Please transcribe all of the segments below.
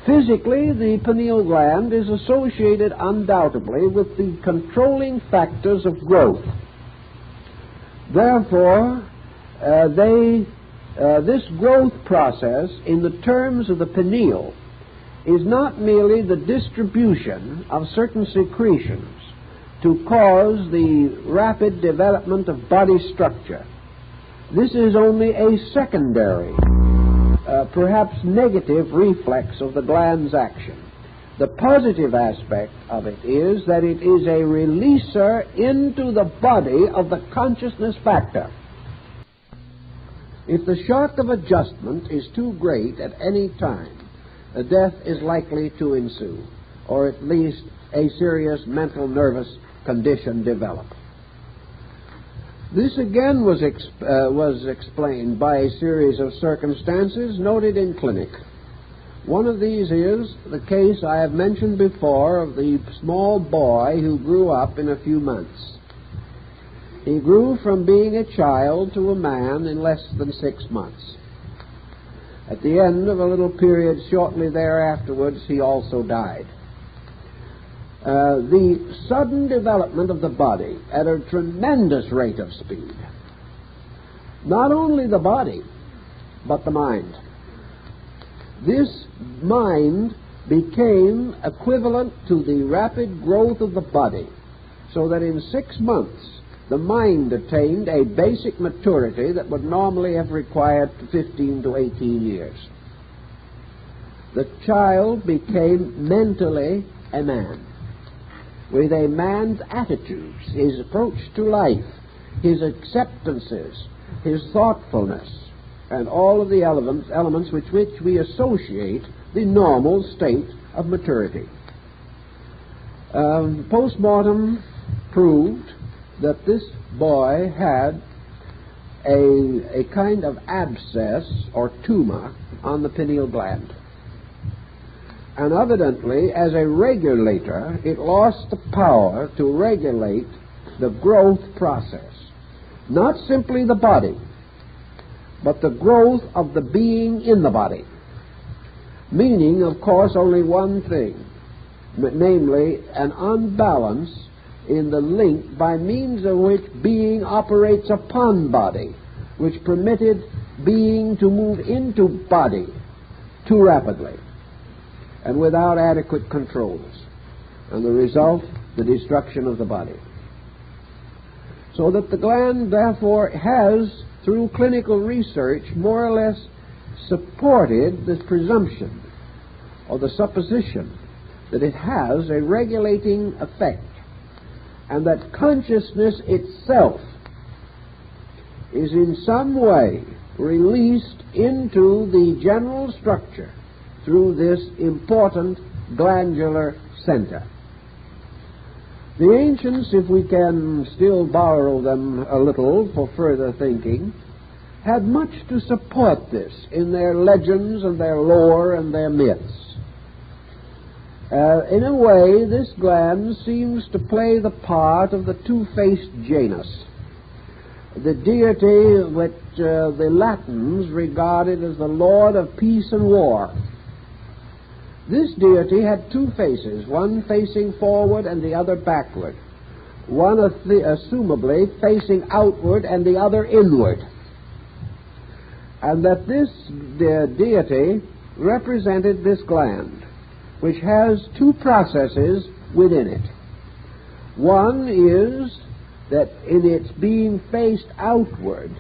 Physically, the pineal gland is associated undoubtedly with the controlling factors of growth. Therefore, this growth process, in the terms of the pineal, is not merely the distribution of certain secretions to cause the rapid development of body structure. This is only a secondary, perhaps negative reflex of the gland's action. The positive aspect of it is that it is a releaser into the body of the consciousness factor. If the shock of adjustment is too great at any time, a death is likely to ensue, or at least a serious mental nervous condition develop. This again was explained by a series of circumstances noted in clinic. One of these is the case I have mentioned before of the small boy who grew up in a few months. He grew from being a child to a man in less than 6 months. At the end of a little period shortly thereafterwards, he also died. The sudden development of the body at a tremendous rate of speed. Not only the body, but the mind. This mind became equivalent to the rapid growth of the body, so that in 6 months the mind attained a basic maturity that would normally have required 15 to 18 years. The child became mentally a man, with a man's attitudes, his approach to life, his acceptances, his thoughtfulness, and all of the elements with which we associate the normal state of maturity. Postmortem proved that this boy had a kind of abscess or tumor on the pineal gland. And evidently, as a regulator, it lost the power to regulate the growth process. Not simply the body, but the growth of the being in the body. Meaning, of course, only one thing, namely an unbalance in the link by means of which being operates upon body, which permitted being to move into body too rapidly and without adequate controls, and the result, the destruction of the body. So that the gland, therefore, has, through clinical research, more or less supported the presumption or the supposition that it has a regulating effect, and that consciousness itself is in some way released into the general structure through this important glandular center. The ancients, if we can still borrow them a little for further thinking, had much to support this in their legends and their lore and their myths. In a way, this gland seems to play the part of the two-faced Janus, the deity which the Latins regarded as the Lord of Peace and War. This deity had two faces, one facing forward and the other backward, one assumably facing outward and the other inward, and that this deity represented this gland, which has two processes within it. One is that in its being faced outward,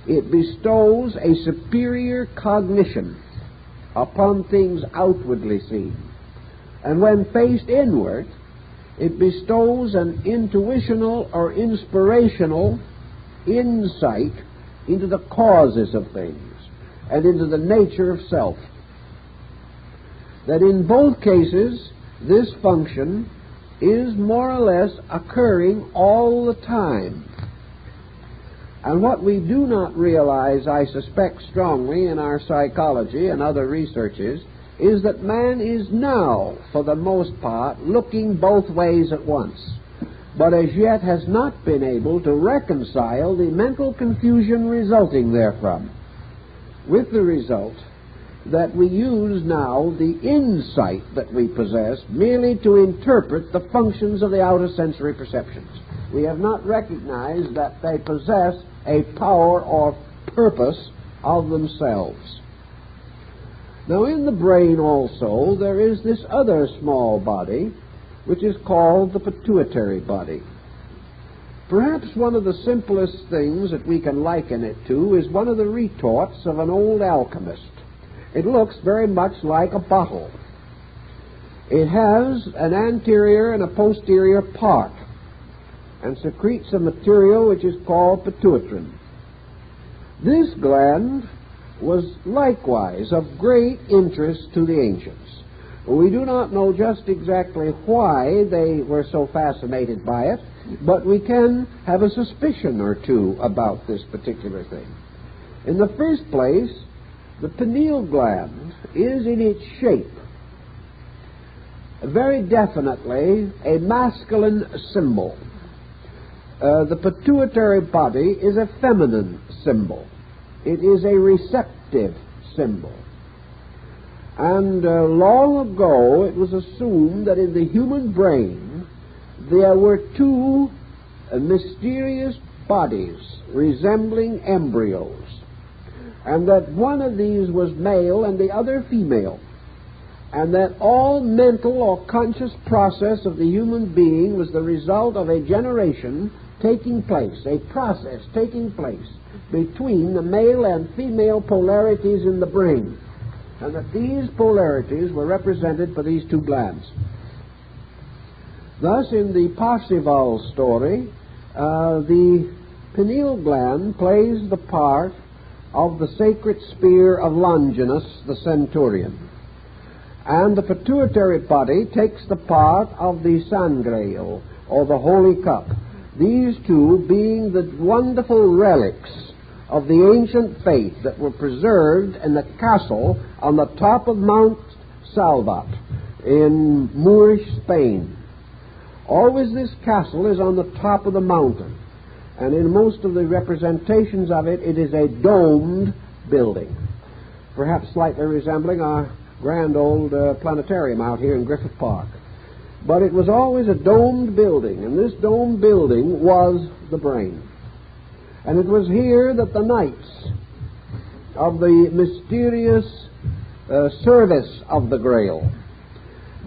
it bestows a superior cognition upon things outwardly seen. And when faced inward, it bestows an intuitional or inspirational insight into the causes of things and into the nature of self. That in both cases, this function is more or less occurring all the time. And what we do not realize, I suspect strongly, in our psychology and other researches, is that man is now, for the most part, looking both ways at once, but as yet has not been able to reconcile the mental confusion resulting therefrom, with the result that we use now the insight that we possess merely to interpret the functions of the outer sensory perceptions. We have not recognized that they possess a power or purpose of themselves. Now, in the brain also, there is this other small body, which is called the pituitary body. Perhaps one of the simplest things that we can liken it to is one of the retorts of an old alchemist. It looks very much like a bottle. It has an anterior and a posterior part and secretes a material which is called pituitrin. This gland was likewise of great interest to the ancients. We do not know just exactly why they were so fascinated by it, but we can have a suspicion or two about this particular thing. In the first place, the pineal gland is in its shape very definitely a masculine symbol. The pituitary body is a feminine symbol. It is a receptive symbol. And long ago it was assumed that in the human brain there were two mysterious bodies resembling embryos, and that one of these was male and the other female, and that all mental or conscious process of the human being was the result of a generation taking place, a process taking place between the male and female polarities in the brain, and that these polarities were represented by these two glands. Thus, in the Parzival story, the pineal gland plays the part of the sacred spear of Longinus, the centurion, and the pituitary body takes the part of the sangreal, or the holy cup, these two being the wonderful relics of the ancient faith that were preserved in the castle on the top of Mount Salvat in Moorish Spain. Always this castle is on the top of the mountain, and in most of the representations of it, it is a domed building, perhaps slightly resembling our grand old planetarium out here in Griffith Park. But it was always a domed building, and this domed building was the brain. And it was here that the knights of the mysterious service of the Grail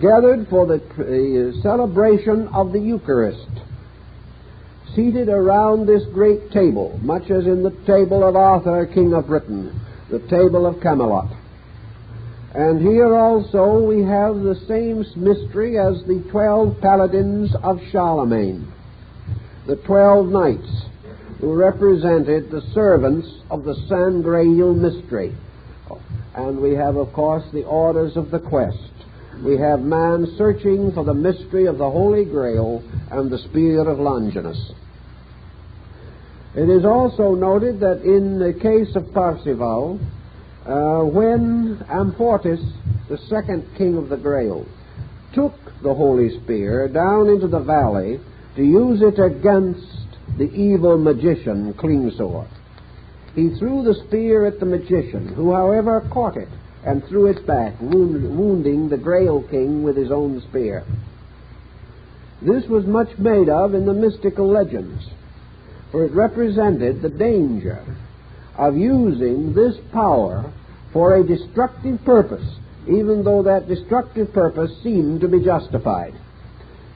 gathered for the celebration of the Eucharist, seated around this great table, much as in the table of Arthur, King of Britain, the table of Camelot. And here also we have the same mystery as the 12 paladins of Charlemagne, the 12 knights who represented the servants of the sangreal mystery. And we have, of course, the orders of the quest. We have man searching for the mystery of the Holy Grail and the spear of Longinus. It is also noted that in the case of Parzival, when Amfortas, the second king of the Grail, took the holy spear down into the valley to use it against the evil magician Klingsor, he threw the spear at the magician, who, however, caught it and threw it back, wounding the Grail king with his own spear. This was much made of in the mystical legends, for it represented the danger of using this power for a destructive purpose, even though that destructive purpose seemed to be justified.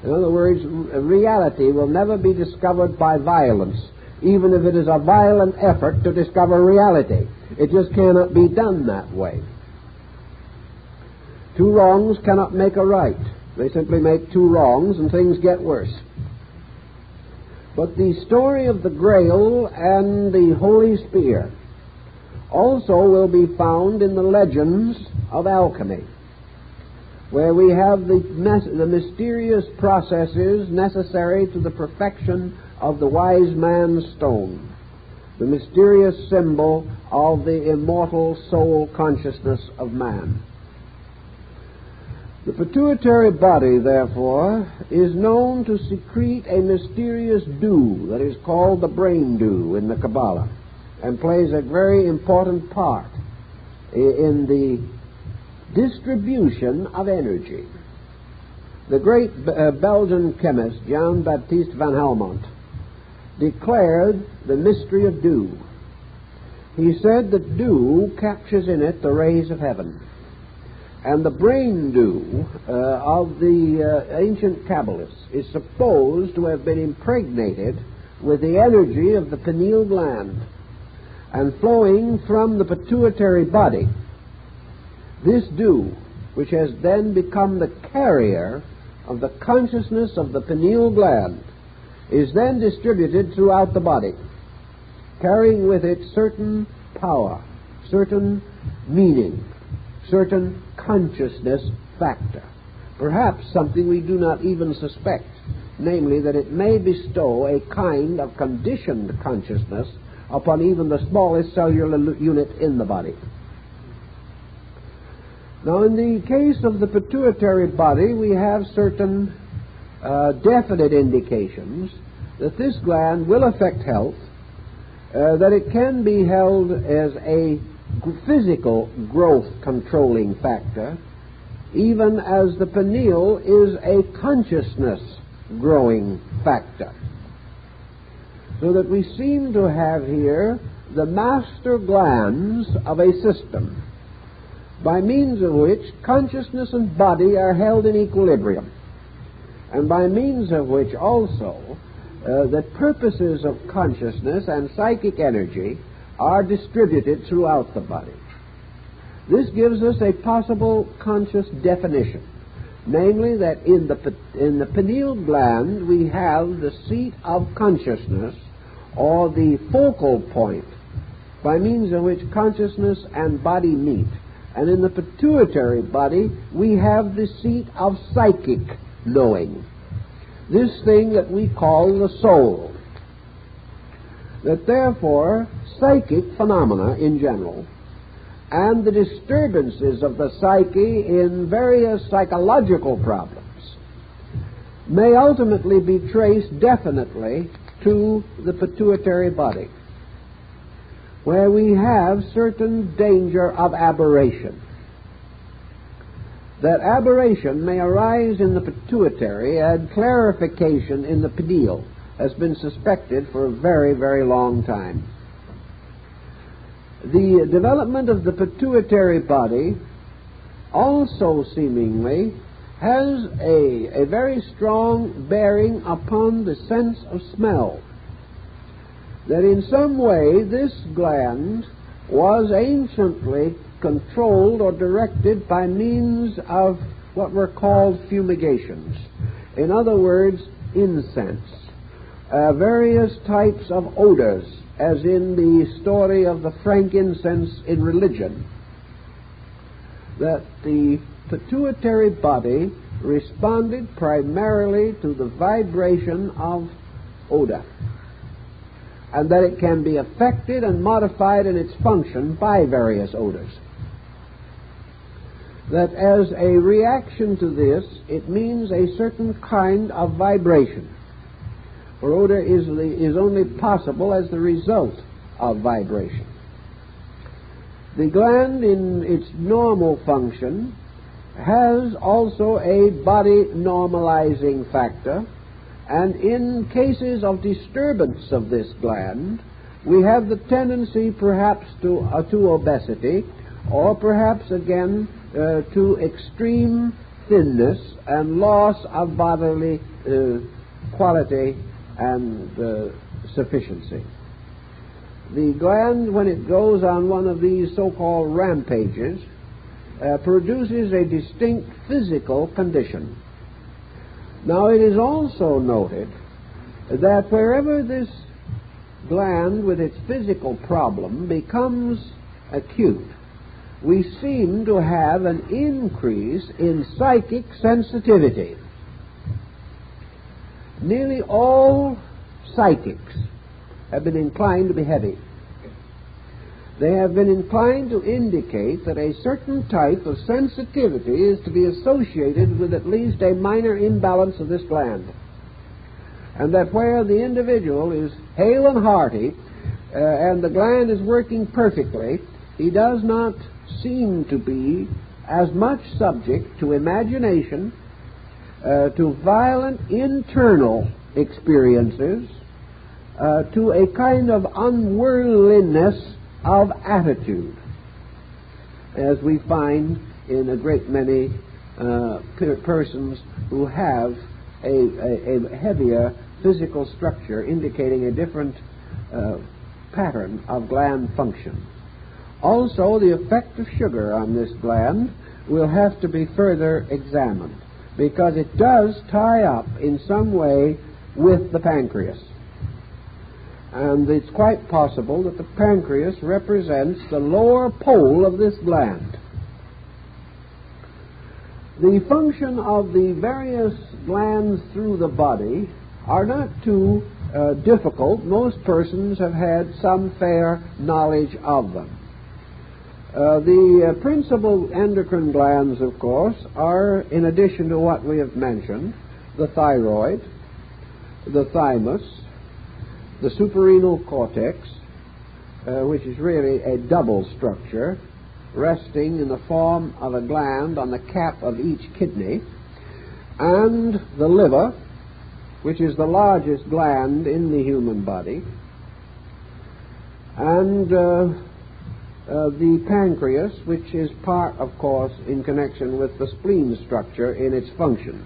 In other words, reality will never be discovered by violence, even if it is a violent effort to discover reality. It just cannot be done that way. Two wrongs cannot make a right. They simply make two wrongs and things get worse. But the story of the Grail and the Holy Spear also will be found in the legends of alchemy, where we have the mysterious processes necessary to the perfection of the wise man's stone, the mysterious symbol of the immortal soul consciousness of man. The pituitary body, therefore, is known to secrete a mysterious dew that is called the brain dew in the Kabbalah, and plays a very important part. in the distribution of energy. The great Belgian chemist Jean-Baptiste van Helmont declared the mystery of dew. He said that dew captures in it the rays of heaven. And the brain dew of the ancient Kabbalists is supposed to have been impregnated with the energy of the pineal gland and flowing from the pituitary body. This dew, which has then become the carrier of the consciousness of the pineal gland, is then distributed throughout the body, carrying with it certain power, certain meaning, certain consciousness factor, perhaps something we do not even suspect, namely that it may bestow a kind of conditioned consciousness upon even the smallest cellular unit in the body. Now, in the case of the pituitary body, we have certain definite indications that this gland will affect health, that it can be held as a physical growth controlling factor, even as the pineal is a consciousness growing factor. So that we seem to have here the master glands of a system, by means of which consciousness and body are held in equilibrium, and by means of which also the purposes of consciousness and psychic energy are distributed throughout the body. This gives us a possible conscious definition, namely that in the pineal gland we have the seat of consciousness, or the focal point by means of which consciousness and body meet. And in the pituitary body we have the seat of psychic knowing, this thing that we call the soul. That therefore psychic phenomena in general and the disturbances of the psyche in various psychological problems may ultimately be traced definitely to the pituitary body, where we have certain danger of aberration. That aberration may arise in the pituitary and clarification in the pineal has been suspected for a very, very long time. The development of the pituitary body also seemingly has a very strong bearing upon the sense of smell. That in some way this gland was anciently controlled or directed by means of what were called fumigations. In other words, incense, various types of odors, as in the story of the frankincense in religion, that the pituitary body responded primarily to the vibration of odor, and that it can be affected and modified in its function by various odors. That as a reaction to this, it means a certain kind of vibration, for odor is only possible as the result of vibration. The gland, in its normal function, has also a body normalizing factor, and in cases of disturbance of this gland, we have the tendency perhaps to obesity, or perhaps again to extreme thinness and loss of bodily quality and sufficiency. The gland, when it goes on one of these so-called rampages, produces a distinct physical condition. Now, it is also noted that wherever this gland with its physical problem becomes acute, we seem to have an increase in psychic sensitivity. Nearly all psychics have been inclined to be heavy. They have been inclined to indicate that a certain type of sensitivity is to be associated with at least a minor imbalance of this gland, and that where the individual is hale and hearty and the gland is working perfectly, he does not seem to be as much subject to imagination, to violent internal experiences, to a kind of unworldliness of attitude, as we find in a great many persons who have a heavier physical structure indicating a different pattern of gland function. Also, the effect of sugar on this gland will have to be further examined, because it does tie up in some way with the pancreas. And it's quite possible that the pancreas represents the lower pole of this gland. The function of the various glands through the body are not too difficult. Most persons have had some fair knowledge of them. The principal endocrine glands, of course, are, in addition to what we have mentioned, the thyroid, the thymus, the suprarenal cortex, which is really a double structure, resting in the form of a gland on the cap of each kidney, and the liver, which is the largest gland in the human body, and the pancreas, which is part, of course, in connection with the spleen structure in its function.